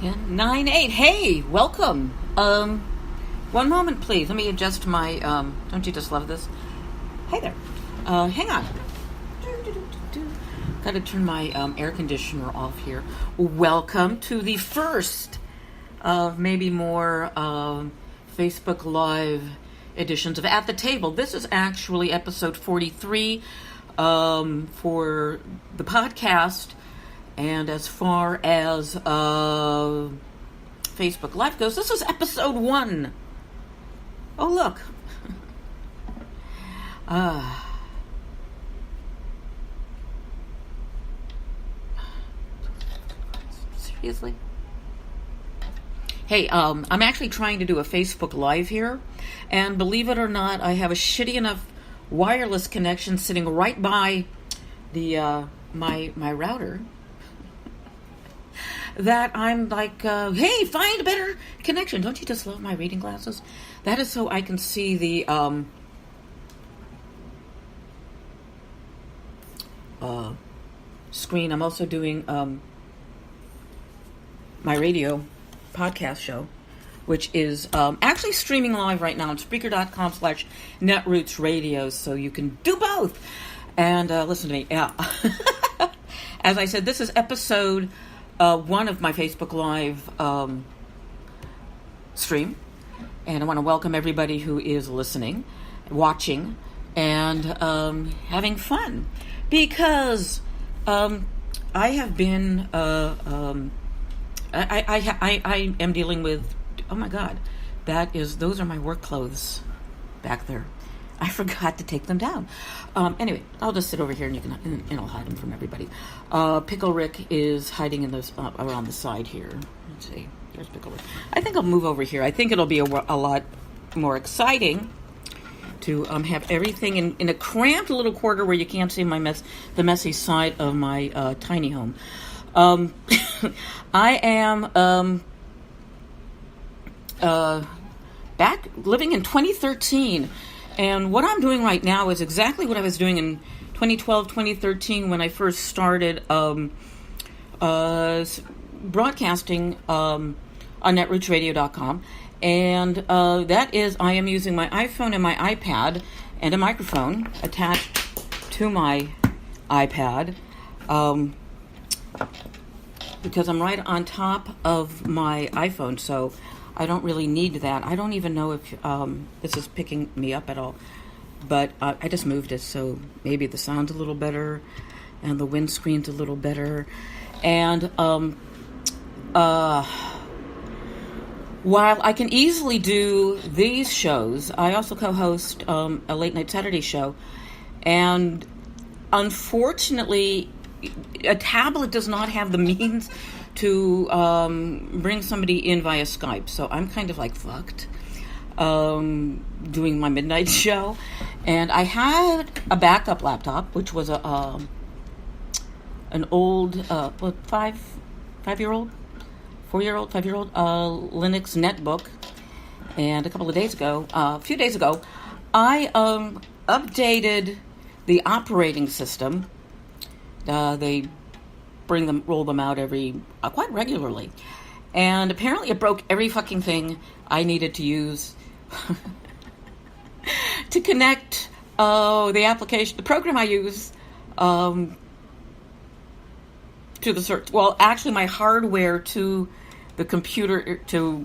1098. Hey, welcome. One moment, please. Let me adjust my. Don't you just love this? Hey there. Hang on. Got to turn my air conditioner off here. Welcome to the first of maybe more Facebook Live editions of At the Table. This is actually episode 43 for the podcast. And as far as Facebook Live goes, this is episode 1. Oh, look. Seriously? Hey, I'm actually trying to do a Facebook Live here. And believe it or not, I have a shitty enough wireless connection sitting right by the my router. That I'm like, hey, find a better connection. Don't you just love my reading glasses? That is so I can see the screen. I'm also doing my radio podcast show, which is actually streaming live right now on Spreaker.com/NetrootsRadio, so you can do both. And listen to me. Yeah. As I said, this is episode 1 of my Facebook Live stream, and I want to welcome everybody who is listening, watching, and having fun, because I have been I am dealing with, oh my God, those are my work clothes back there. I forgot to take them down. Anyway, I'll just sit over here and I'll hide them from everybody. Pickle Rick is hiding in those around the side here. Let's see. There's Pickle Rick. I think I'll move over here. I think it'll be a lot more exciting to have everything in a cramped little quarter where you can't see the messy side of my tiny home. I am back living in 2013. And what I'm doing right now is exactly what I was doing in 2012, 2013 when I first started broadcasting on NetrootsRadio.com. And that is, I am using my iPhone and my iPad and a microphone attached to my iPad because I'm right on top of my iPhone, so I don't really need that. I don't even know if this is picking me up at all. But I just moved it, so maybe the sound's a little better and the windscreen's a little better. And while I can easily do these shows, I also co-host a late-night Saturday show. And unfortunately, a tablet does not have the means to bring somebody in via Skype. So I'm kind of like fucked doing my midnight show. And I had a backup laptop, which was an old 5-year-old Linux netbook. And a few days ago, I updated the operating system. They roll them out quite regularly. And apparently it broke every fucking thing I needed to use to connect the application, the program I use to the search. Well, actually my hardware to the computer so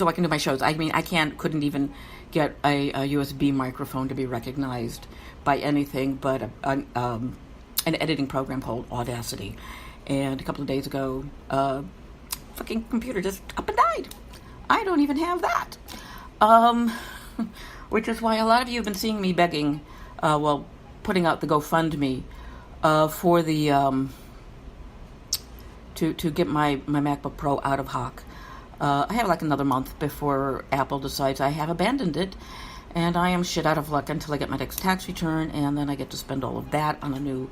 I can do my shows. I mean, couldn't even get a USB microphone to be recognized by anything but an editing program called Audacity. And a couple of days ago, fucking computer just up and died. I don't even have that. Which is why a lot of you have been seeing me begging, putting out the GoFundMe for the to get my MacBook Pro out of hock. I have like another month before Apple decides I have abandoned it, and I am shit out of luck until I get my next tax return, and then I get to spend all of that on a new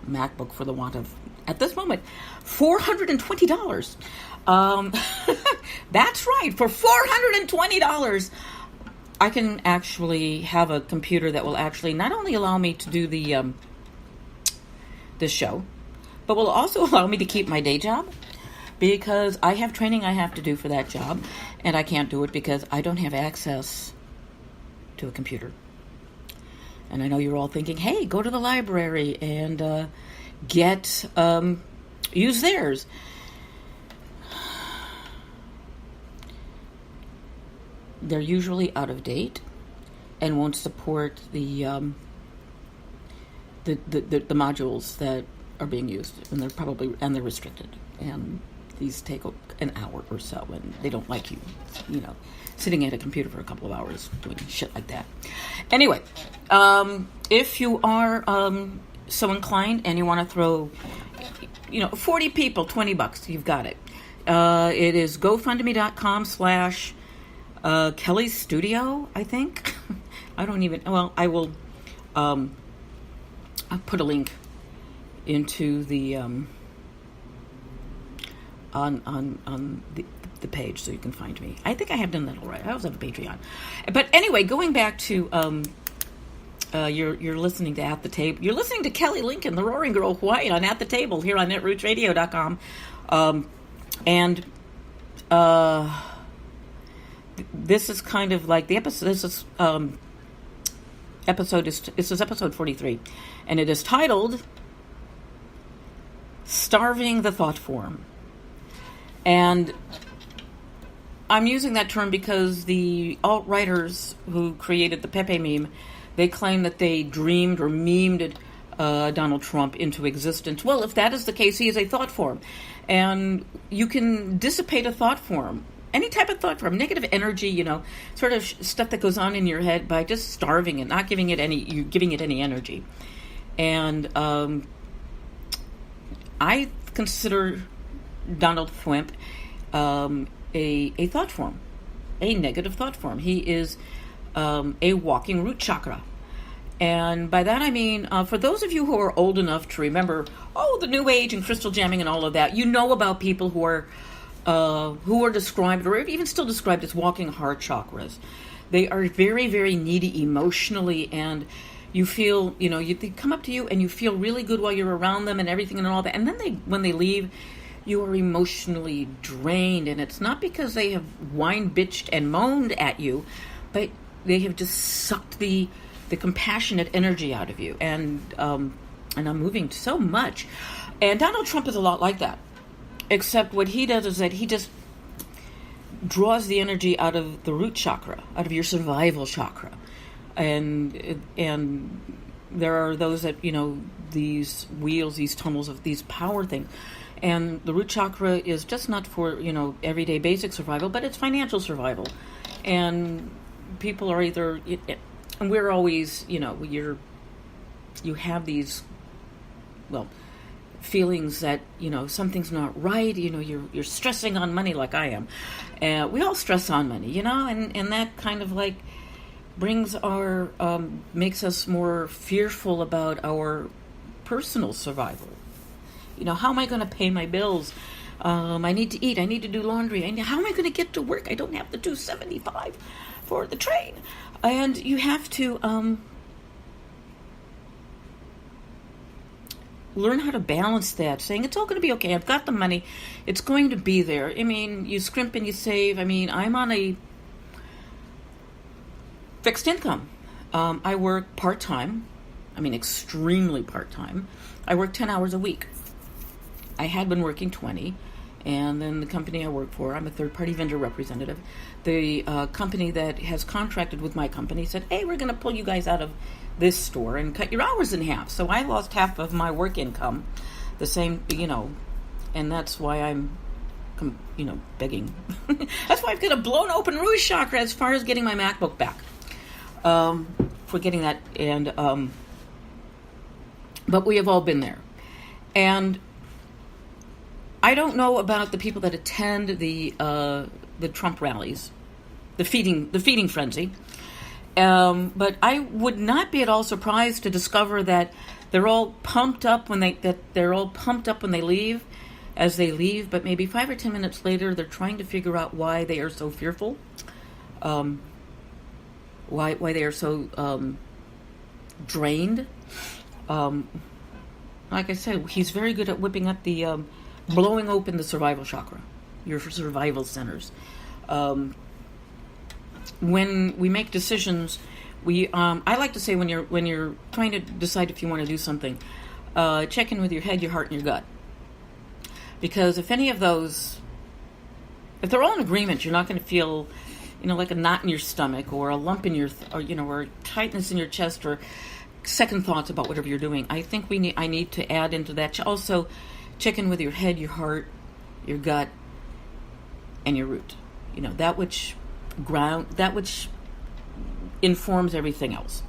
MacBook for the want of, at this moment, $420. That's right, for $420, I can actually have a computer that will actually not only allow me to do this show, but will also allow me to keep my day job, because I have training I have to do for that job, and I can't do it because I don't have access to a computer. And I know you're all thinking, hey, go to the library and use theirs. They're usually out of date and won't support the modules that are being used, and they're restricted, and these take an hour or so, and they don't like you sitting at a computer for a couple of hours doing shit like that. Anyway, if you are so inclined and you want to throw 40 people $20, you've got it. It is gofundme.com/Kelly's Studio, I think. I don't even, I will I'll put a link into the on the page so you can find me. I think I have done that all right. I also have a Patreon. But anyway, going back to you're listening to At the Table. You're listening to Kelly Lincoln, the Roaring Girl White, on At the Table here on NetrootsRadio.com. This is kind of like the episode. This is episode 43, and it is titled "Starving the Thought Form." And I'm using that term because the alt-writers who created the Pepe meme, they claim that they dreamed or memed Donald Trump into existence. Well, if that is the case, he is a thought form. And you can dissipate a thought form, any type of thought form, negative energy, sort of stuff that goes on in your head, by just starving it, not giving it any energy. And I consider Donald Trump a thought form, a negative thought form. He is a walking root chakra. And by that I mean, for those of you who are old enough to remember, the New Age and crystal jamming and all of that, you know about people who are described, or even still described, as walking heart chakras. They are very, very needy emotionally, and you feel, they come up to you and you feel really good while you're around them and everything and all that. And then when they leave, you are emotionally drained, and it's not because they have whined, bitched, and moaned at you, but they have just sucked the compassionate energy out of you. And I'm moving so much. And Donald Trump is a lot like that, except what he does is that he just draws the energy out of the root chakra, out of your survival chakra. And there are those that, these wheels, these tunnels of these power things. And the root chakra is just not for, everyday basic survival, but it's financial survival. And people are either, and we're always, you have these, feelings that, something's not right, you're stressing on money like I am. We all stress on money, and that kind of like brings makes us more fearful about our personal survival. How am I going to pay my bills? I need to eat. I need to do laundry. How am I going to get to work? I don't have the $2.75 for the train. And you have to learn how to balance that, saying it's all going to be okay. I've got the money. It's going to be there. You scrimp and you save. I'm on a fixed income. I work part-time. Extremely part-time. I work 10 hours a week. I had been working 20, and then the company I work for, I'm a third-party vendor representative. The company that has contracted with my company said, hey, we're going to pull you guys out of this store and cut your hours in half. So I lost half of my work income, the same, and that's why I'm, begging. That's why I've got a blown open root chakra as far as getting my MacBook back. For getting that, and but we have all been there. And I don't know about the people that attend the Trump rallies, the feeding frenzy. But I would not be at all surprised to discover that they're all pumped up when they leave, as they leave. But maybe 5 or 10 minutes later, they're trying to figure out why they are so fearful, why they are so drained. Like I said, he's very good at whipping up the blowing open the survival chakra, your survival centers. When we make decisions, I like to say when you're trying to decide if you want to do something, check in with your head, your heart, and your gut. Because if any of those, if they're all in agreement, you're not going to feel, like a knot in your stomach or a lump in your, or tightness in your chest or second thoughts about whatever you're doing. I think I need to add into that. Also, check in with your head, your heart, your gut, and your root. That which informs everything else.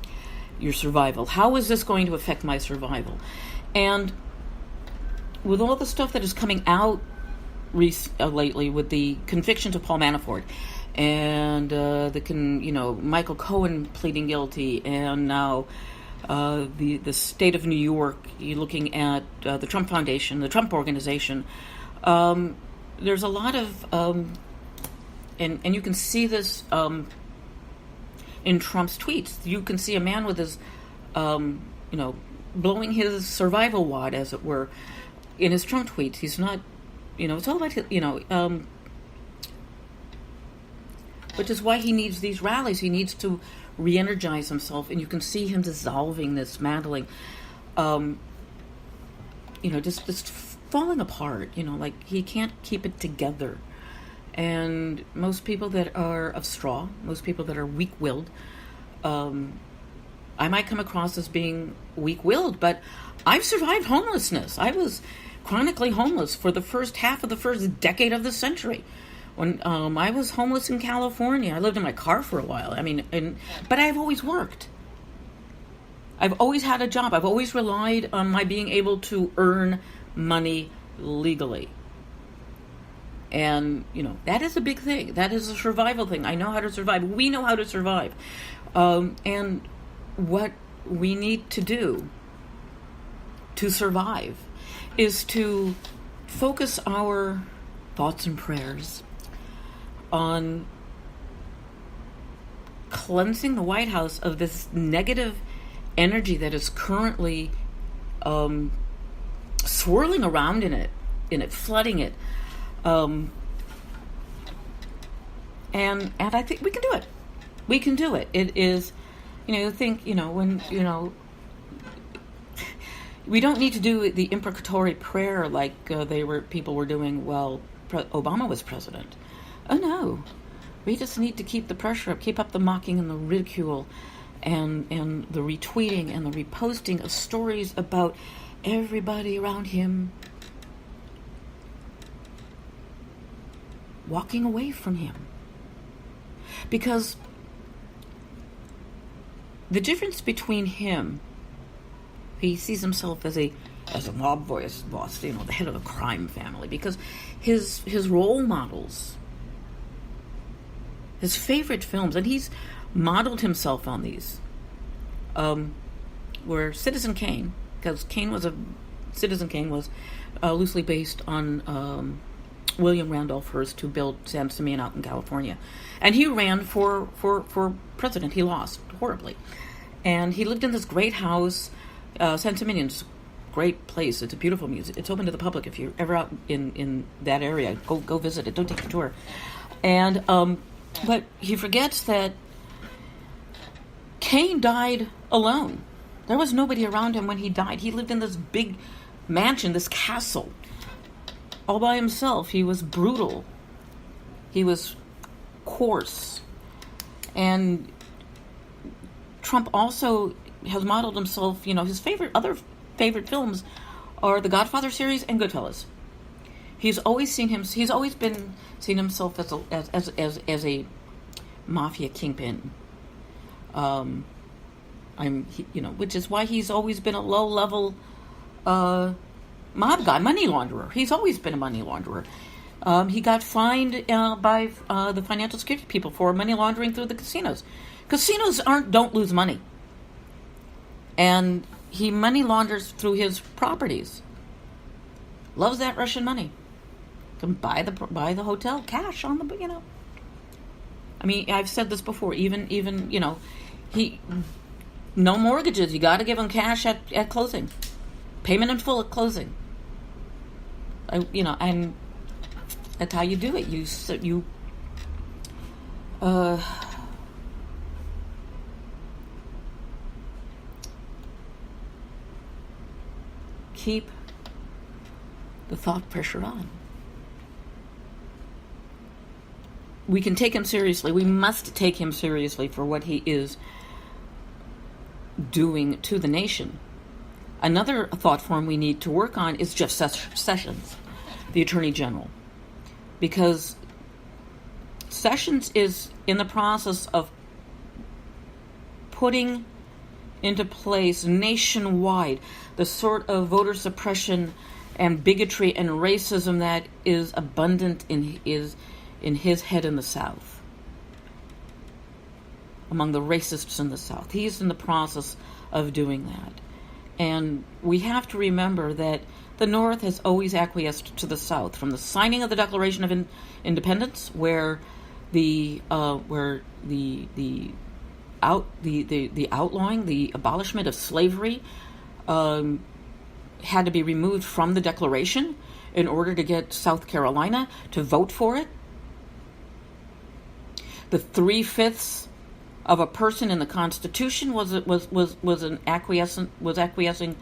Your survival. How is this going to affect my survival? And with all the stuff that is coming out lately, with the convictions of Paul Manafort and Michael Cohen pleading guilty, and now the state of New York, you're looking at the Trump Foundation, the Trump Organization. There's a lot of, and you can see this in Trump's tweets. You can see a man with his, blowing his survival wad, as it were, in his Trump tweets. He's not, it's all about, which is why he needs these rallies. He needs to re-energize himself, and you can see him dissolving, dismantling, just falling apart, like he can't keep it together. And most people that are of straw, most people that are weak-willed, I might come across as being weak-willed, but I've survived homelessness. I was chronically homeless for the first half of the first decade of the century. When I was homeless in California, I lived in my car for a while. But I've always worked. I've always had a job. I've always relied on my being able to earn money legally. And, that is a big thing. That is a survival thing. I know how to survive. We know how to survive. And what we need to do to survive is to focus our thoughts and prayers on cleansing the White House of this negative energy that is currently swirling around in it, flooding it. And I think we can do it. We can do it. It is, when, we don't need to do the imprecatory prayer like people were doing while Obama was president. Oh no. We just need to keep the pressure up, keep up the mocking and the ridicule and the retweeting and the reposting of stories about everybody around him walking away from him. Because the difference between him, he sees himself as a mob boss, the head of a crime family, because his role models, his favorite films, and he's modeled himself on these, were Citizen Kane, because Citizen Kane was loosely based on William Randolph Hearst, who built San Simeon out in California. And he ran for president. He lost horribly. And he lived in this great house. San Simeon's a great place. It's a beautiful museum. It's open to the public. If you're ever out in that area, go visit it. Don't take a tour. And but he forgets that Kane died alone. There was nobody around him when he died. He lived in this big mansion, this castle, all by himself. He was brutal. He was coarse. And Trump also has modeled himself, his other favorite films are the Godfather series and Goodfellas. He's always seen himself as a mafia kingpin. Which is why he's always been a low-level mob guy, money launderer. He's always been a money launderer. He got fined by the financial security people for money laundering through the casinos. Casinos don't lose money, and he money launders through his properties. Loves that Russian money. Can buy the hotel cash on the I've said this before. Even he no mortgages. You got to give him cash at closing, payment in full at closing. And that's how you do it. You keep the thought pressure on. We can take him seriously. We must take him seriously for what he is doing to the nation. Another thought form we need to work on is Jeff Sessions, the Attorney General, because Sessions is in the process of putting into place nationwide the sort of voter suppression and bigotry and racism that is abundant in his head in the South, among the racists in the South. He's in the process of doing that. And we have to remember that the North has always acquiesced to the South, from the signing of the Declaration of Independence, where the outlawing, the abolishment of slavery had to be removed from the Declaration in order to get South Carolina to vote for it. The 3/5 of a person in the Constitution was acquiescing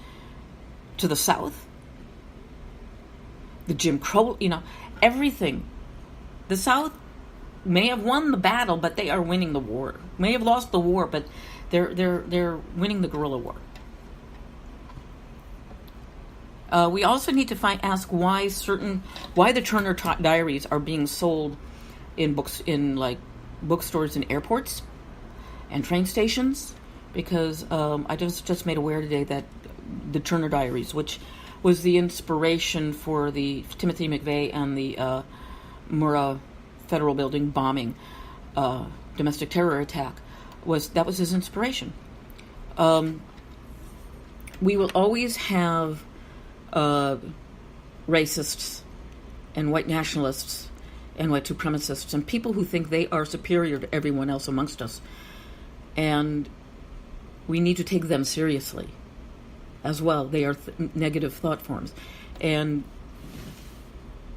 to the South. The Jim Crow, everything. The South may have won the battle, but they are winning the war. May have lost the war, but they're winning the guerrilla war. We also need to ask why the Turner Diaries are being sold in bookstores and airports and train stations, because I just made aware today that the Turner Diaries, which was the inspiration for the Timothy McVeigh and the Murrah Federal Building bombing, domestic terror attack, was his inspiration. We will always have racists and white nationalists and white supremacists and people who think they are superior to everyone else amongst us. And we need to take them seriously as well. They are negative thought forms. And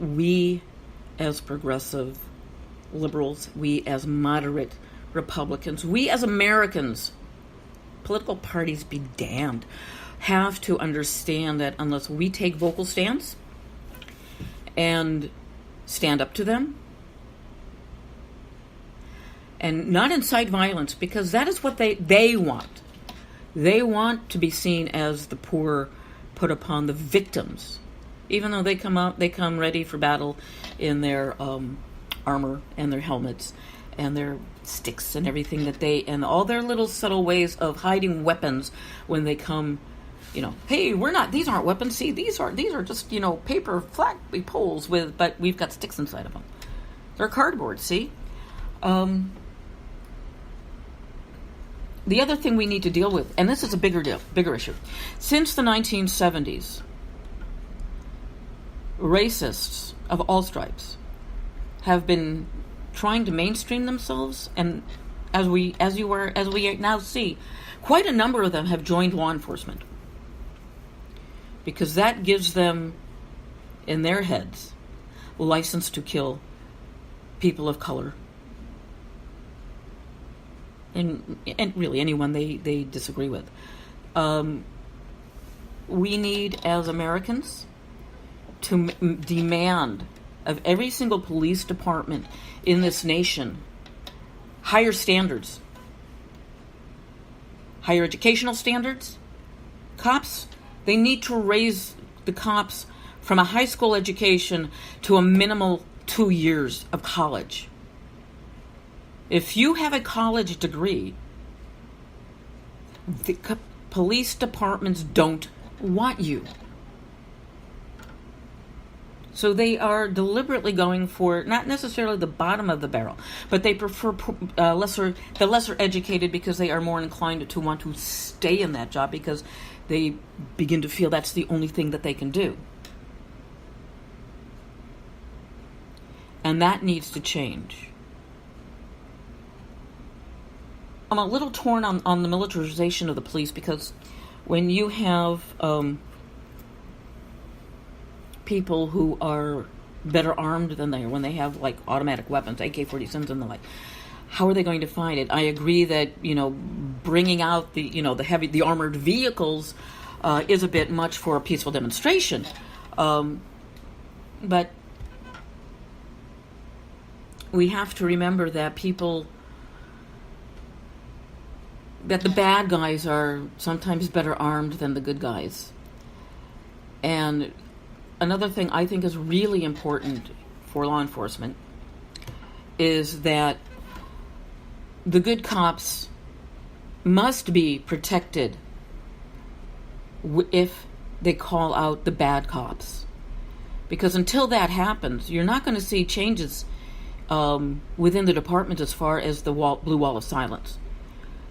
we as progressive liberals, we as moderate Republicans, we as Americans, political parties be damned, have to understand that unless we take vocal stands and stand up to them, and not incite violence, because that is what they want. They want to be seen as the poor put upon, the victims, even though they come ready for battle in their armor and their helmets and their sticks and everything and all their little subtle ways of hiding weapons when they come. Hey, these aren't weapons. See, these are just, paper flag poles but we've got sticks inside of them. They're cardboard, see? The other thing we need to deal with, and this is a bigger issue. Since the 1970s, racists of all stripes have been trying to mainstream themselves, and as we now see, quite a number of them have joined law enforcement, because that gives them, in their heads, license to kill people of color, and really anyone they disagree with. We need, as Americans, to demand of every single police department in this nation higher standards, higher educational standards. Cops, they need to raise the cops from a high school education to a minimal 2 years of college. If you have a college degree, the police departments don't want you. So they are deliberately going for not necessarily the bottom of the barrel, but they prefer the lesser educated, because they are more inclined to want to stay in that job, because they begin to feel that's the only thing that they can do. And that needs to change. I'm a little torn on the militarization of the police, because when you have people who are better armed than they are, when they have like automatic weapons, AK-47s and the like? How are they going to find it? I agree that, bringing out the armored vehicles is a bit much for a peaceful demonstration. But we have to remember that that the bad guys are sometimes better armed than the good guys. And another thing I think is really important for law enforcement is that the good cops must be protected if they call out the bad cops. Because until that happens, you're not going to see changes within the department as far as the blue wall of silence.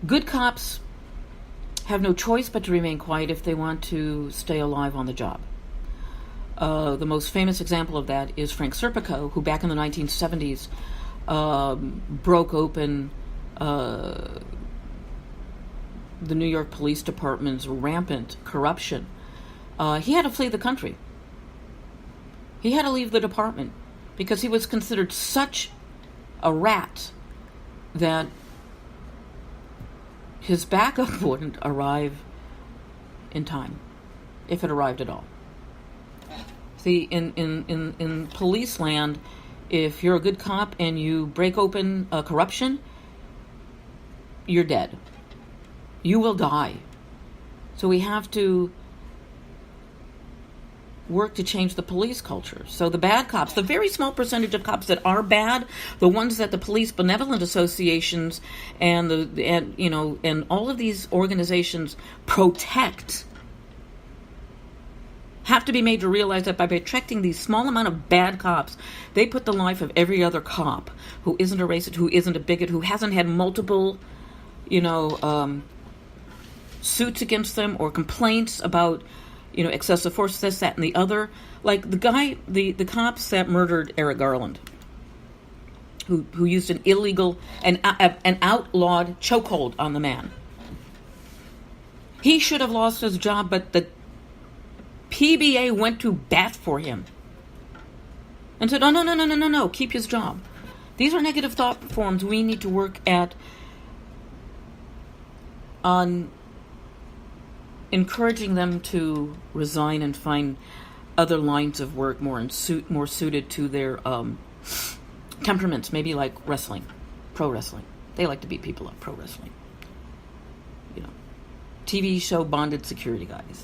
Good cops have no choice but to remain quiet if they want to stay alive on the job. The most famous example of that is Frank Serpico, who back in the 1970s broke open the New York Police Department's rampant corruption. He had to flee the country. He had to leave the department because he was considered such a rat that his backup wouldn't arrive in time, if it arrived at all. See, in police land, if you're a good cop and you break open corruption, you're dead. You will die. So we have to work to change the police culture. So the bad cops, the very small percentage of cops that are bad, the ones that the police benevolent associations and all of these organizations protect, have to be made to realize that by protecting these small amount of bad cops, they put the life of every other cop who isn't a racist, who isn't a bigot, who hasn't had multiple, suits against them or complaints about, excessive force, this, that, and the other. Like the cops that murdered Eric Garland, who used an outlawed chokehold on the man. He should have lost his job, but the PBA went to bat for him and said, "Oh, no, keep his job." These are negative thought forms we need to work on encouraging them to resign and find other lines of work more suited to their temperaments, maybe like wrestling, pro wrestling. They like to beat people up, pro wrestling. TV show bonded security guys.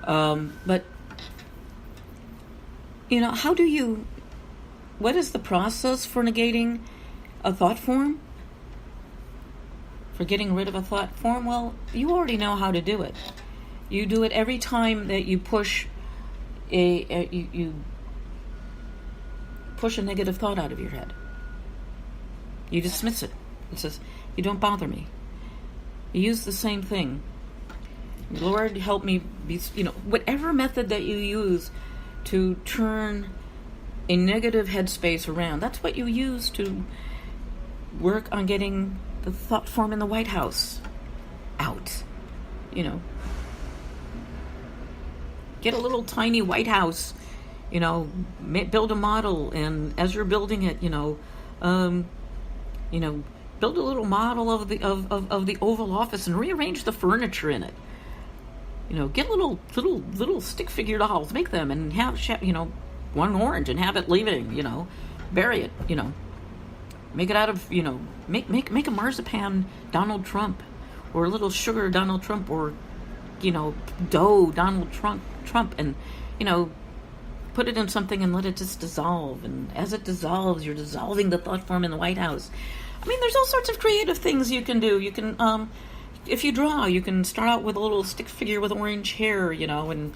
But, what is the process for negating a thought form? For getting rid of a thought form? Well, you already know how to do it. You do it every time that you push you push a negative thought out of your head. You dismiss it. It says, "You don't bother me." You use the same thing. Lord, help me be, whatever method that you use to turn a negative headspace around, that's what you use to work on getting the thought form in the White House out. Get a little tiny White House, build a model, and as you're building it, build a little model of the Oval Office and rearrange the furniture in it. Get little stick figure dolls, make them, and have one orange and have it leaving. Bury it. Make it out of make a marzipan Donald Trump, or a little sugar Donald Trump, or dough Donald Trump, and put it in something and let it just dissolve. And as it dissolves, you're dissolving the thought form in the White House. I mean, there's all sorts of creative things you can do. You can, if you draw, you can start out with a little stick figure with orange hair, and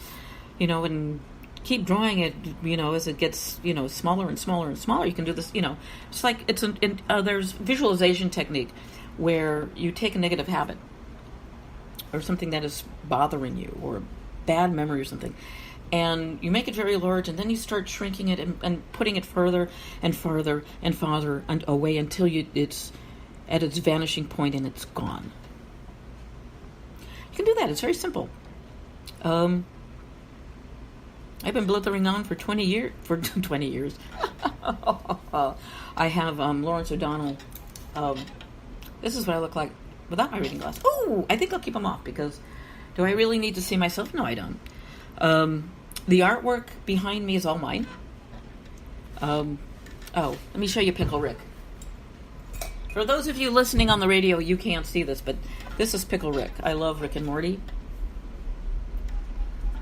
keep drawing it, as it gets, smaller and smaller and smaller. You can do this, it's like there's visualization technique where you take a negative habit or something that is bothering you, or a bad memory or something, and you make it very large, and then you start shrinking it and putting it further and farther and farther and away until it's at its vanishing point and it's gone. You can do that. It's very simple. I've been blithering on for 20 years. For 20 years. I have Lawrence O'Donnell. This is what I look like without my reading glasses. Oh, I think I'll keep them off because do I really need to see myself? No, I don't. The artwork behind me is all mine. Let me show you Pickle Rick. For those of you listening on the radio, you can't see this, but this is Pickle Rick. I love Rick and Morty.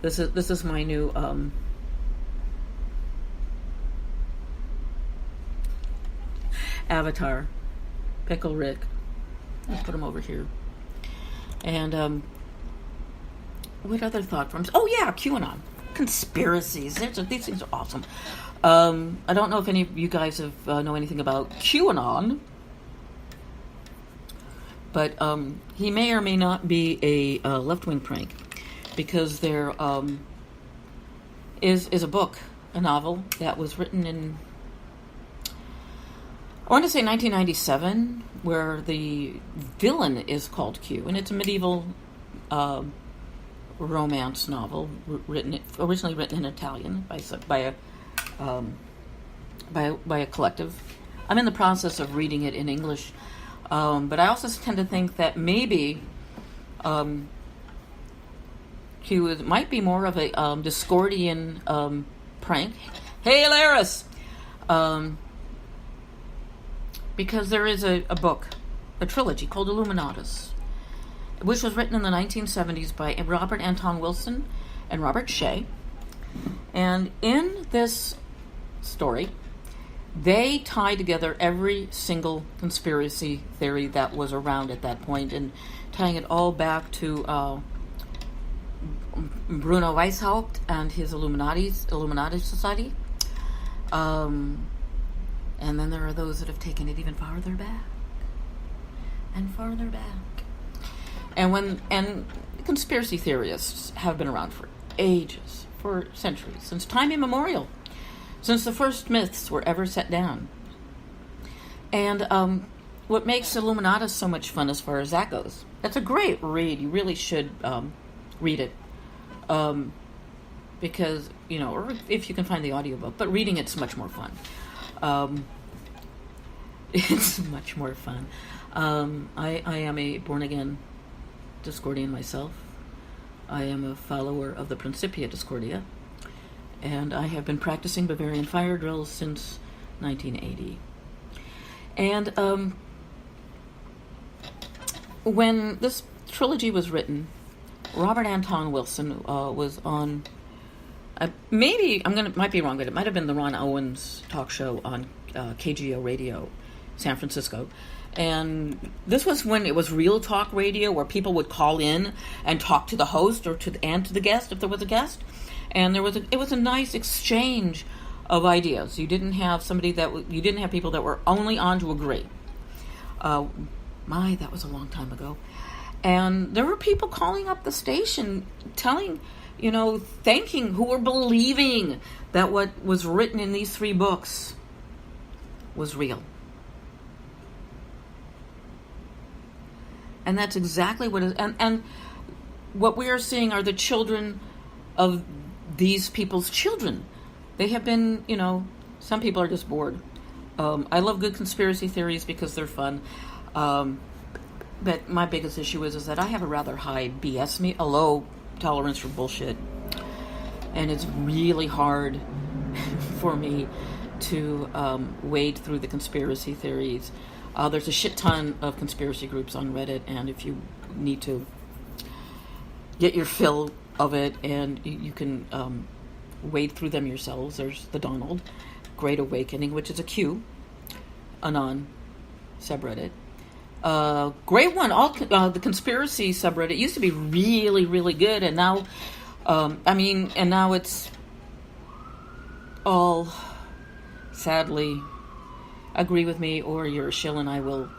This is my new avatar, Pickle Rick. Let's put him over here. And what other thought forms? Oh yeah, QAnon, conspiracies. These things are awesome. I don't know if any of you guys have know anything about QAnon, but he may or may not be a left-wing prank, because there is a book, a novel that was written in, I want to say 1997, where the villain is called Q, and it's a medieval romance novel originally written in Italian by a collective. I'm in the process of reading it in English, but I also tend to think that maybe Q might be more of a Discordian prank. Hey, Laris! Because there is a book, a trilogy called Illuminatus, which was written in the 1970s by Robert Anton Wilson and Robert Shea. And in this story, they tie together every single conspiracy theory that was around at that point, and tying it all back to Bruno Weishaupt and his Illuminati Society. And then there are those that have taken it even farther back and farther back. And conspiracy theorists have been around for ages, for centuries, since time immemorial, since the first myths were ever set down. And what makes Illuminatus so much fun as far as that goes, it's a great read. You really should read it. Because, or if you can find the audiobook, but reading it's much more fun. It's much more fun. I am a born-again Discordian myself. I am a follower of the Principia Discordia, and I have been practicing Bavarian fire drills since 1980. And when this trilogy was written, Robert Anton Wilson was on, might be wrong, but it might have been the Ron Owens talk show on KGO Radio, San Francisco. And this was when it was real talk radio, where people would call in and talk to the host or to the guest if there was a guest. And it was a nice exchange of ideas. You didn't have people that were only on to agree. That was a long time ago. And there were people calling up the station, telling, thanking, who were believing that what was written in these 3 books was real. And that's exactly what is, and what we are seeing are the children of these people's children. They have been, some people are just bored. I love good conspiracy theories because they're fun. But my biggest issue is that I have a rather high a low tolerance for bullshit. And it's really hard for me to wade through the conspiracy theories. There's a shit ton of conspiracy groups on Reddit, and if you need to get your fill of it, and you can wade through them yourselves. There's the Donald Great Awakening, which is a Q Anon subreddit. Great one. The conspiracy subreddit used to be really, really good, and now, now it's all, sadly, agree with me or you're a shill, and I will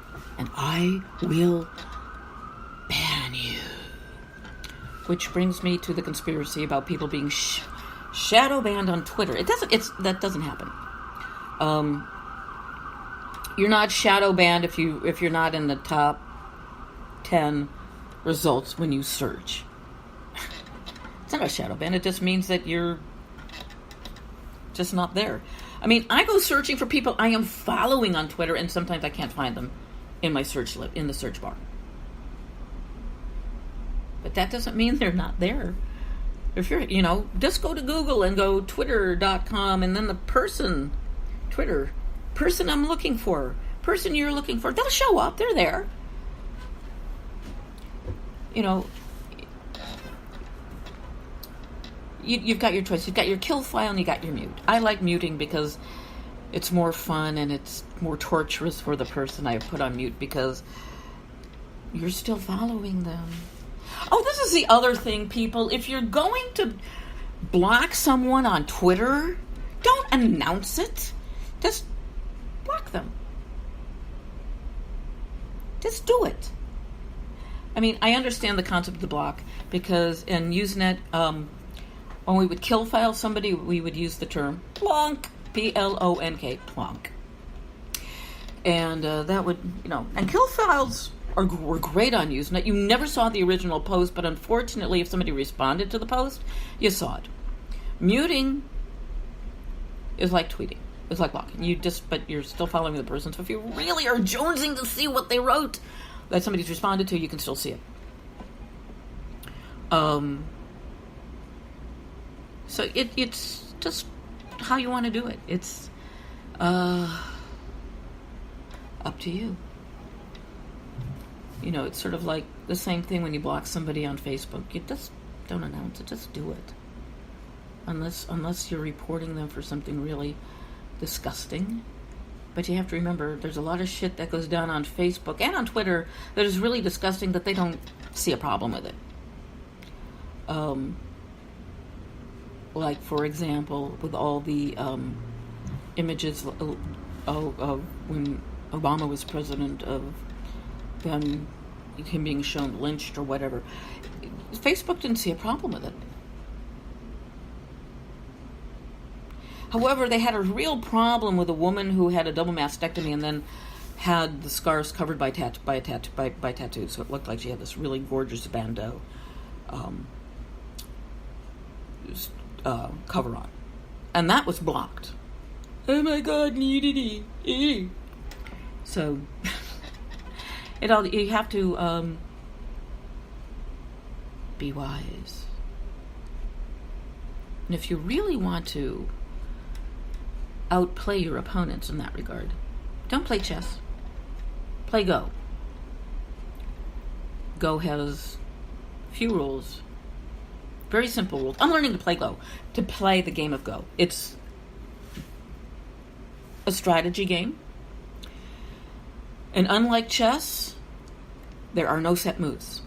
ban you. Which brings me to the conspiracy about people being shadow banned on Twitter. That doesn't happen. You're not shadow banned if you're not in the top 10 results when you search. It's not a shadow ban. It just means that you're just not there. I mean, I go searching for people I am following on Twitter, and sometimes I can't find them in my in the search bar. But that doesn't mean they're not there. If you're, just go to Google and go twitter.com, and then the person I'm looking for, person you're looking for, they'll show up. They're there. You've got your choice. You've got your kill file and you got your mute. I like muting because it's more fun and it's more torturous for the person I put on mute because you're still following them. Oh, this is the other thing, people. If you're going to block someone on Twitter, don't announce it. Just block them. Just do it. I mean, I understand the concept of the block because in Usenet, when we would kill file somebody, we would use the term plonk, P-L-O-N-K, plonk. And that would, and kill files were great on Usenet. You never saw the original post, but unfortunately, if somebody responded to the post, you saw it. Muting is like tweeting. It's like blocking. But you're still following the person. So if you really are jonesing to see what they wrote that somebody's responded to, you can still see it. So it's just how you want to do it. It's up to you. It's sort of like the same thing when you block somebody on Facebook. You just don't announce it. Just do it. Unless you're reporting them for something really disgusting. But you have to remember, there's a lot of shit that goes down on Facebook and on Twitter that is really disgusting that they don't see a problem with it. Like, for example, with all the images of when Obama was president, of him being shown lynched or whatever. Facebook didn't see a problem with it. However, they had a real problem with a woman who had a double mastectomy and then had the scars covered by tattoos, so it looked like she had this really gorgeous bandeau cover on, and that was blocked. Oh my God, nudity! So you have to be wise, and if you really want to outplay your opponents in that regard, don't play chess. Play Go. Go has few rules. Very simple rules. I'm learning to play Go, to play the game of Go. It's a strategy game. And unlike chess, there are no set moves.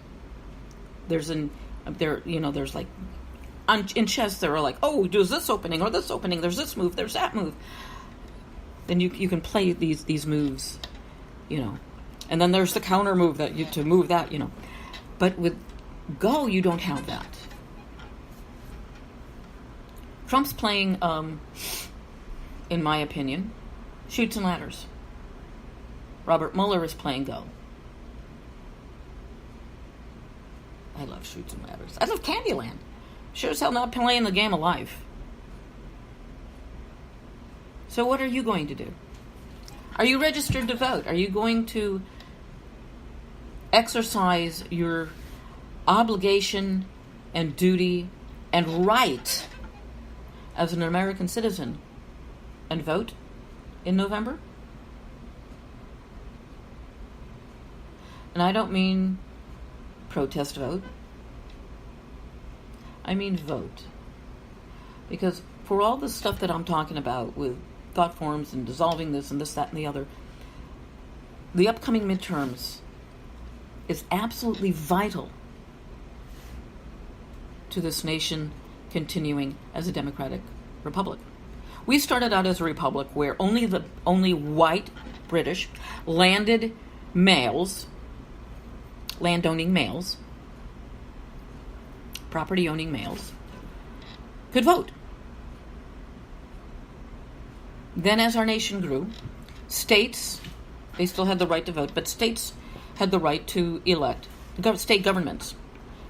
There's like, in chess there are like, oh, there's this opening or this opening, there's this move, there's that move. Then you can play these moves, and then there's the counter move to move that, But with Go, you don't have that. Trump's playing, in my opinion, Chutes and Ladders. Robert Mueller is playing Go. I love Chutes and Ladders. I love Candyland. Sure as hell not playing the game of life. So what are you going to do? Are you registered to vote? Are you going to exercise your obligation and duty and right as an American citizen and vote in November? And I don't mean protest vote. I mean vote. Because for all the stuff that I'm talking about with thought forms and dissolving this and this, that, and the other, the upcoming midterms is absolutely vital to this nation continuing as a democratic republic. We started out as a republic where only white British landowning males, property-owning males, could vote. Then as our nation grew, states, they still had the right to vote, but states had the right to elect, state governments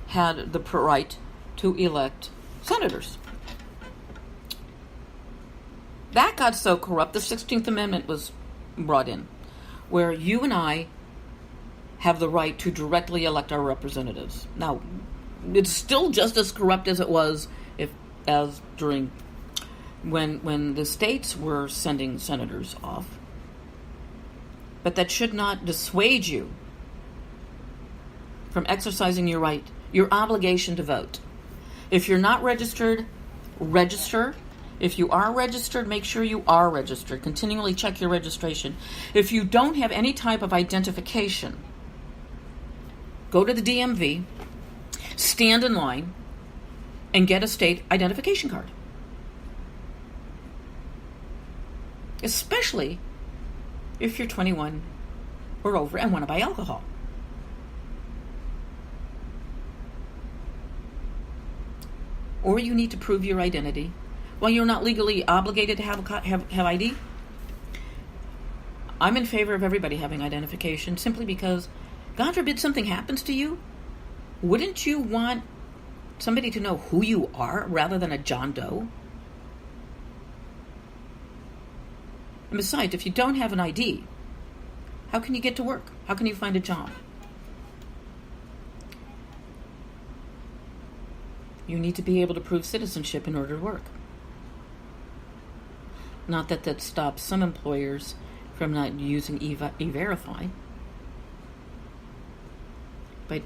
had the right to elect senators. That got so corrupt, the 16th Amendment was brought in, where you and I have the right to directly elect our representatives. Now, it's still just as corrupt as it was as during when the states were sending senators off. But that should not dissuade you from exercising your right, your obligation to vote. If you're not registered, register. If you are registered, make sure you are registered. Continually check your registration. If you don't have any type of identification, go to the DMV, stand in line, and get a state identification card. Especially if you're 21 or over and want to buy alcohol. Or you need to prove your identity. Well, you're not legally obligated to have ID. I'm in favor of everybody having identification simply because, God forbid something happens to you, wouldn't you want somebody to know who you are rather than a John Doe? And besides, if you don't have an ID, how can you get to work? How can you find a job? You need to be able to prove citizenship in order to work. Not that stops some employers from not using E-Verify. But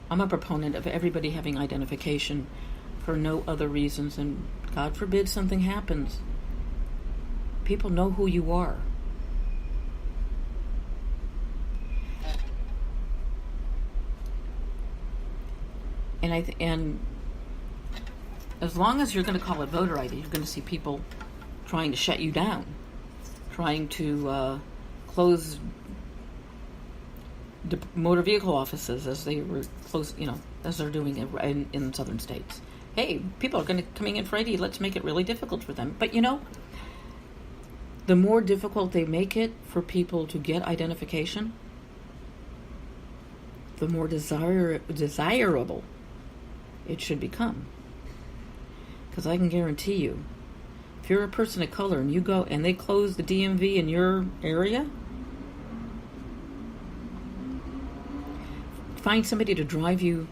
I'm a proponent of everybody having identification for no other reasons, and God forbid something happens. People know who you are. And as long as you're going to call it voter ID, you're going to see people trying to shut you down, trying to close the motor vehicle offices as they were close, as they're doing in southern states. Hey, people are coming in for ID. Let's make it really difficult for them. But the more difficult they make it for people to get identification, the more desirable it should become. Because I can guarantee you, if you're a person of color and you go and they close the DMV in your area, find somebody to drive you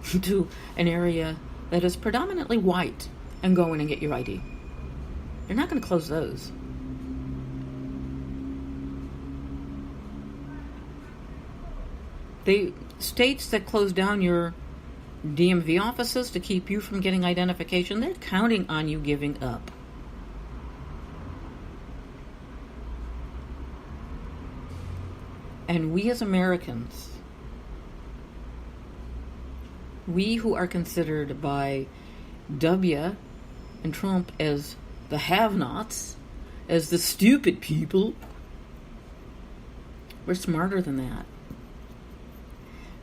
to an area that is predominantly white and go in and get your ID. You're not going to close those. The states that close down your DMV offices to keep you from getting identification, they're counting on you giving up. And we as Americans, we who are considered by W and Trump as the have-nots, as the stupid people, we're smarter than that.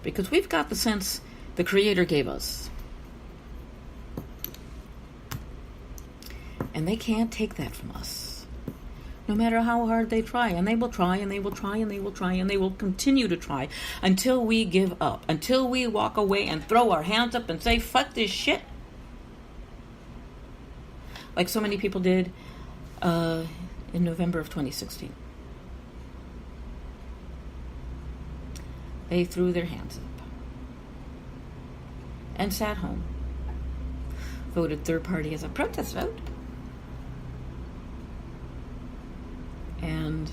Because we've got the sense the Creator gave us. And they can't take that from us. No matter how hard they try. And they will try, and they will try, and they will try, and they will continue to try until we give up. Until we walk away and throw our hands up and say, fuck this shit. Like so many people did in November of 2016. They threw their hands up and sat home. Voted third party as a protest vote. And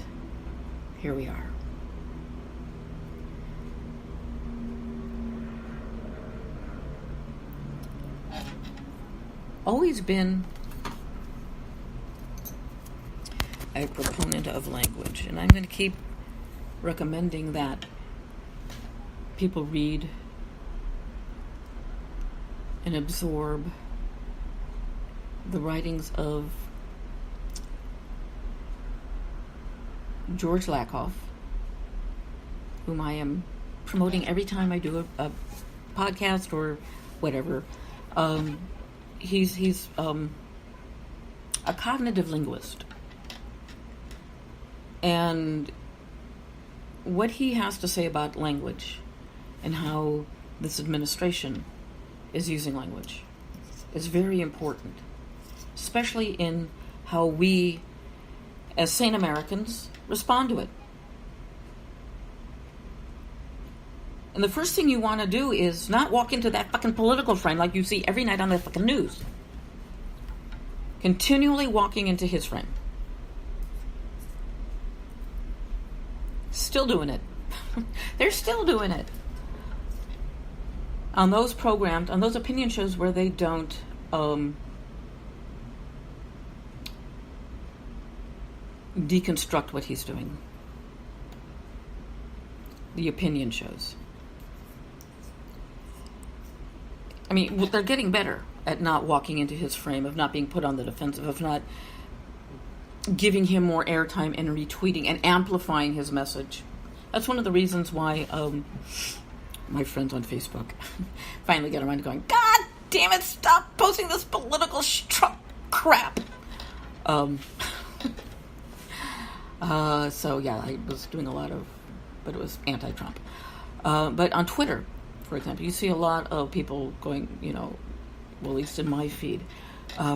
here we are. Always been a proponent of language, and I'm going to keep recommending that people read and absorb the writings of George Lakoff, whom I am promoting every time I do a podcast or whatever. He's a cognitive linguist, and what he has to say about language and how this administration is using language is very important, especially in how we, as sane Americans, respond to it. And the first thing you want to do is not walk into that fucking political frame like you see every night on the fucking news. Continually walking into his frame. Still doing it. They're still doing it. On those programs, on those opinion shows where they don't deconstruct what he's doing. The opinion shows. I mean, they're getting better at not walking into his frame, of not being put on the defensive, of not giving him more airtime and retweeting and amplifying his message. That's one of the reasons why my friends on Facebook finally get around to going, God damn it, stop posting this political Trump crap. So yeah, I was doing a lot of, but it was anti-Trump. But on Twitter, for example, you see a lot of people going, well, at least in my feed,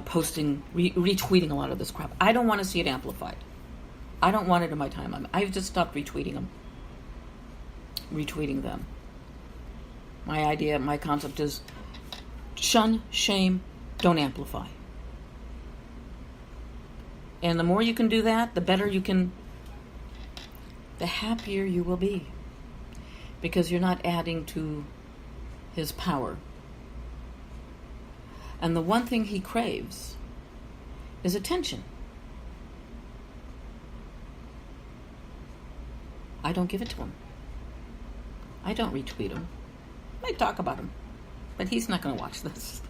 posting, retweeting a lot of this crap. I don't want to see it amplified. I don't want it in my timeline. I've just stopped retweeting them. My concept is shun, shame, don't amplify. And the more you can do that, the better you can, the happier you will be. Because you're not adding to his power. And the one thing he craves is attention. I don't give it to him. I don't retweet him. I talk about him. But he's not going to watch this.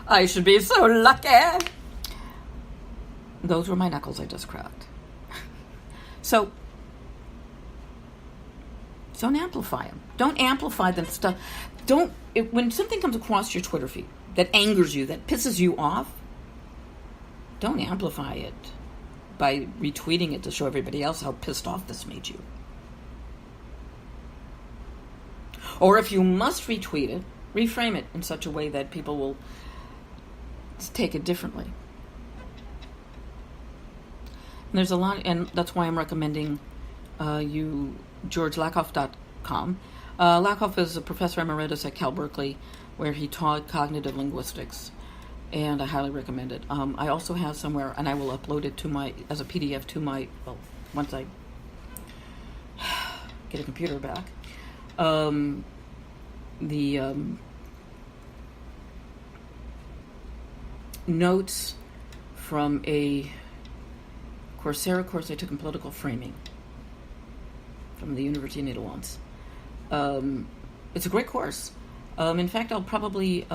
I should be so lucky. Those were my knuckles I just cracked. So, don't amplify them. Don't amplify the stuff. When something comes across your Twitter feed that angers you, that pisses you off, don't amplify it by retweeting it to show everybody else how pissed off this made you. Or if you must retweet it, reframe it in such a way that people will take it differently. And there's a lot, and that's why I'm recommending you GeorgeLakoff.com. Lakoff is a professor emeritus at Cal Berkeley, where he taught cognitive linguistics, and I highly recommend it. I also have somewhere, and I will upload it as a PDF to once I get a computer back. The notes from a Coursera course I took in political framing from the University of Netherlands. It's a great course. In fact, I'll probably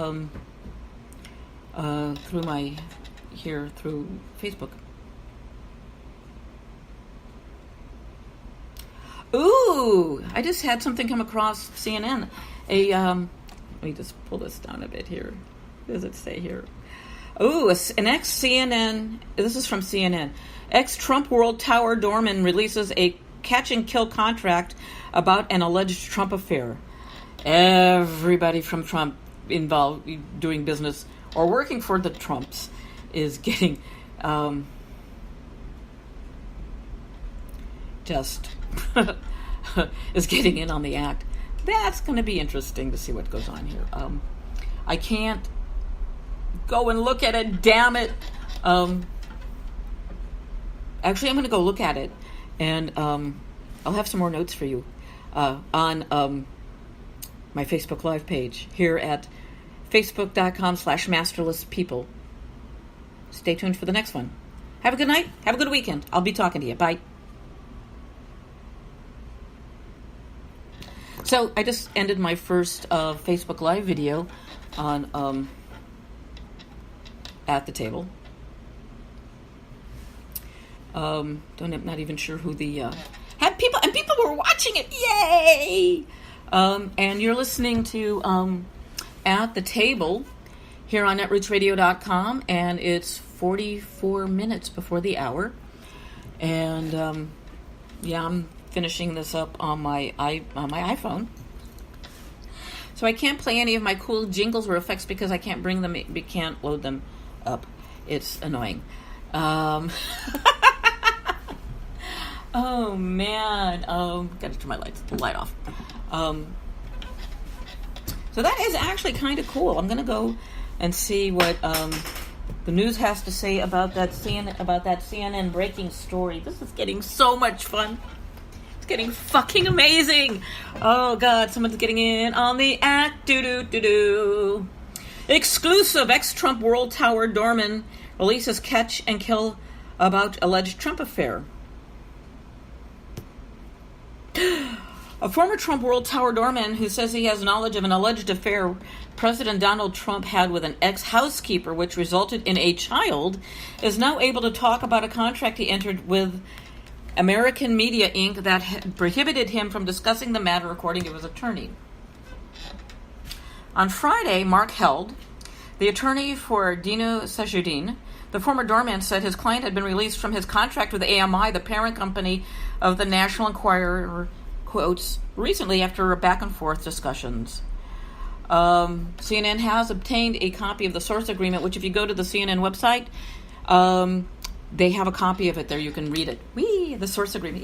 through Facebook. Ooh, I just had something come across CNN. Let me just pull this down a bit here. What does it say here? Ooh, an ex-CNN, this is from CNN. Ex-Trump World Tower doorman releases a catch-and-kill contract about an alleged Trump affair. Everybody from Trump involved doing business or working for the Trumps is getting is getting in on the act. That's going to be interesting to see what goes on here. I can't go and look at it, damn it. Actually, I'm going to go look at it, and I'll have some more notes for you on my Facebook Live page here at facebook.com/masterlesspeople. Stay tuned for the next one. Have a good night. Have a good weekend. I'll be talking to you. Bye. So I just ended my first Facebook Live video on at the table. Not even sure who the had people, and people were watching it. Yay! And you're listening to At the Table here on NetrootsRadio.com, and it's 44 minutes before the hour. And I'm finishing this up on my iPhone. So So I can't play any of my cool jingles or effects because I can't we can't load them up. It's annoying. Oh man. Gotta turn the light off. So that is actually kind of cool. I'm gonna go and see what the news has to say about that CNN breaking story. This is getting so much fun. It's getting fucking amazing. Oh God, someone's getting in on the act. Do. Exclusive: ex-Trump World Tower doorman releases catch and kill about alleged Trump affair. A former Trump World Tower doorman who says he has knowledge of an alleged affair President Donald Trump had with an ex-housekeeper, which resulted in a child, is now able to talk about a contract he entered with American Media Inc. that prohibited him from discussing the matter, according to his attorney. On Friday, Mark Held, the attorney for Dino Sajudin, the former doorman, said his client had been released from his contract with AMI, the parent company of the National Enquirer, quotes, recently after back-and-forth discussions. CNN has obtained a copy of the source agreement, which if you go to the CNN website, they have a copy of it there. You can read it. The source agreement.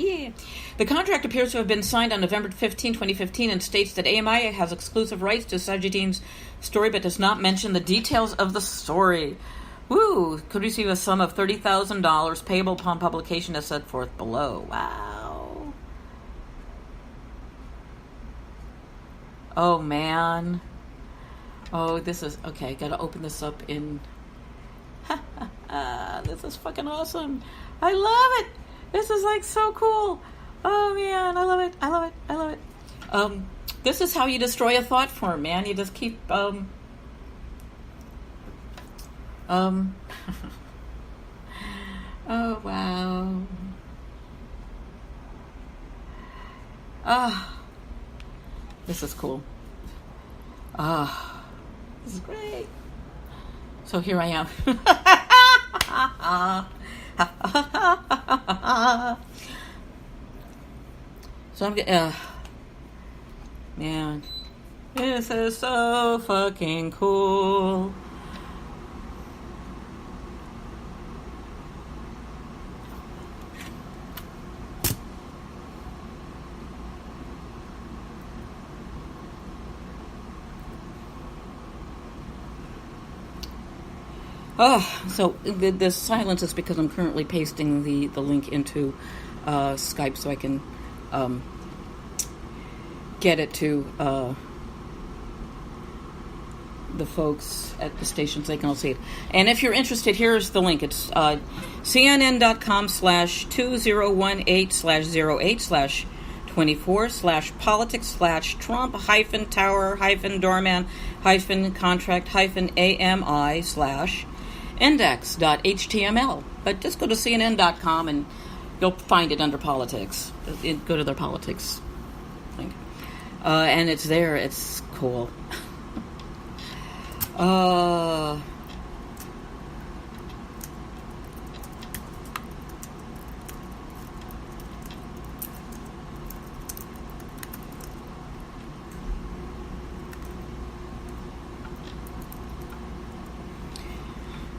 The contract appears to have been signed on November 15, 2015, and states that AMI has exclusive rights to Sajudin's story, but does not mention the details of the story. Could receive a sum of $30,000 payable upon publication as set forth below. Wow. Oh, man. Oh, this is... Okay, gotta open this up in... This is fucking awesome. I love it. This is like so cool. Oh, man, I love it. I love it. I love it. This is how you destroy a thought form, man. You just keep... Oh, wow. This is cool. This is great. So here I am. So I'm getting... man. This is so fucking cool. So the silence is because I'm currently pasting the link into Skype so I can get it to the folks at the station so they can all see it. And if you're interested, here's the link. It's CNN.com/2018/08/24/politics/Trump-tower-doorman-AMI/index.html. But just go to CNN.com and you'll find it under politics. Go to their politics link. And it's there. It's cool.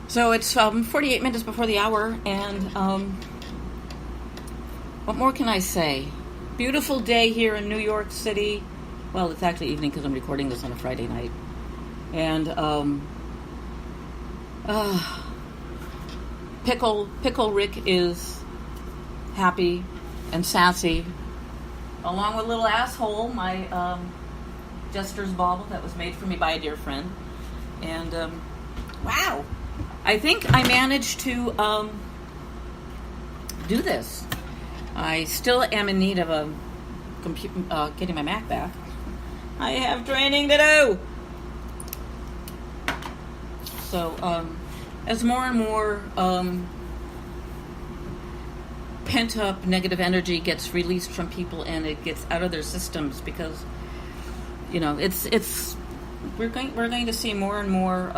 So it's 48 minutes before the hour, and what more can I say? Beautiful day here in New York City. Well, it's actually evening because I'm recording this on a Friday night. And Pickle Rick is happy and sassy, along with little asshole, my jester's bauble that was made for me by a dear friend. And wow, I think I managed to do this. I still am in need of a getting my Mac back. I have training to do. So, as more and more pent-up negative energy gets released from people and it gets out of their systems, because we're going to see more and more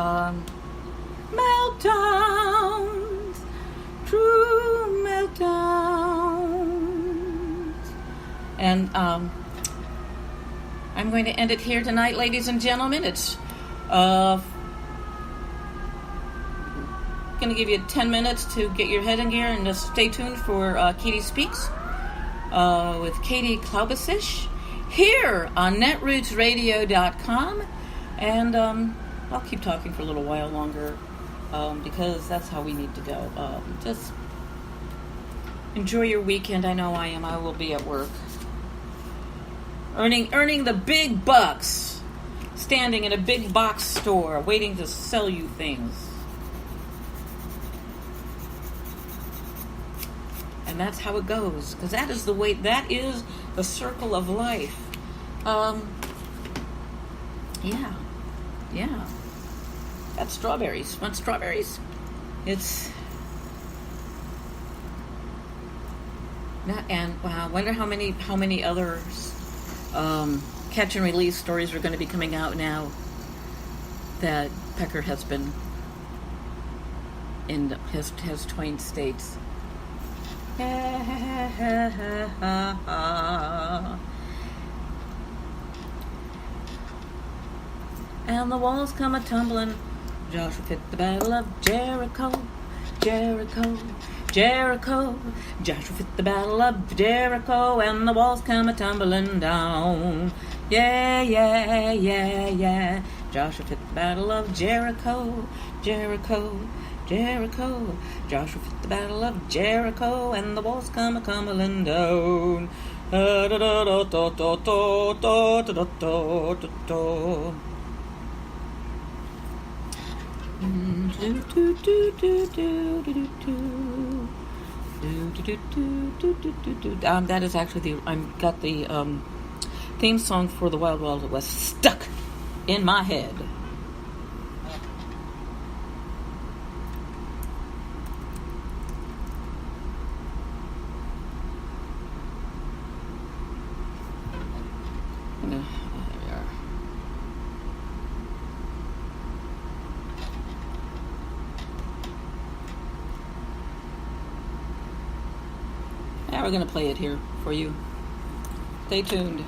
meltdowns, true meltdowns, and I'm I'm going to end it here tonight, ladies and gentlemen. It's going to give you 10 minutes to get your head in gear and just stay tuned for Katie Speaks with Katie Klobuchar here on NetrootsRadio.com. And I'll keep talking for a little while longer because that's how we need to go. Just enjoy your weekend. I know I am. I will be at work. Earning the big bucks. Standing in a big box store waiting to sell you things. And that's how it goes. Because that is the circle of life. Yeah. That's strawberries. Want strawberries? It's not, and wow, I wonder how many others catch and release stories are going to be coming out now that Pecker has been in his 20 states. And the walls come a-tumbling. Joshua fit the battle of Jericho. Jericho. Joshua fit the battle of Jericho. And the walls come a-tumbling down. Yeah. Joshua fit the battle of Jericho. Joshua fit the battle of Jericho. And the walls come a-tumbling down. That is actually I've got the theme song for the Wild Wild West stuck in my head. We're going to play it here for you. Stay tuned.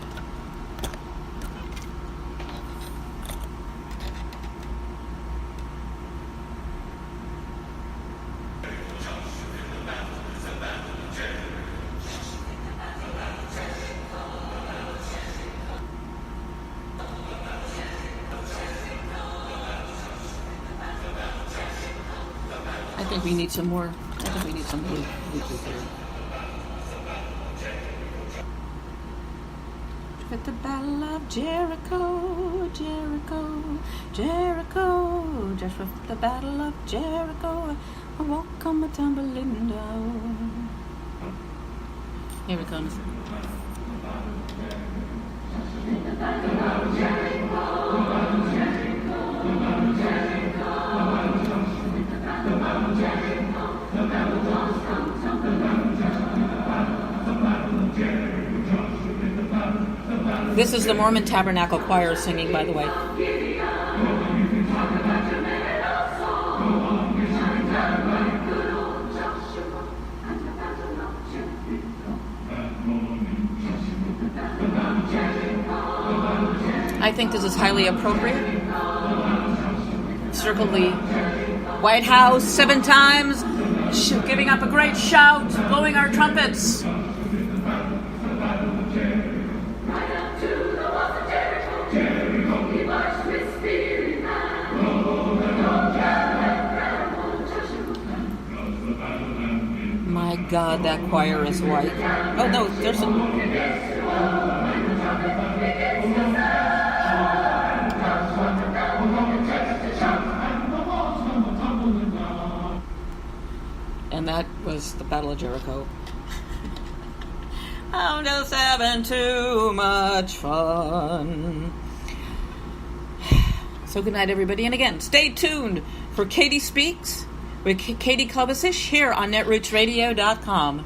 I think we need some more. Bluetooth here. At the battle of Jericho. Just at the battle of Jericho, I won't come a tumbling down. Here it comes. This is the Mormon Tabernacle Choir singing, by the way. I think this is highly appropriate. Circle the White House 7 times, giving up a great shout, blowing our trumpets. My God, that choir is white. Oh no, there's a... And that was the Battle of Jericho. I'm just having too much fun. So good night, everybody. And again, stay tuned for Katie Speaks with Katie Klobuchar here on NetrootsRadio.com.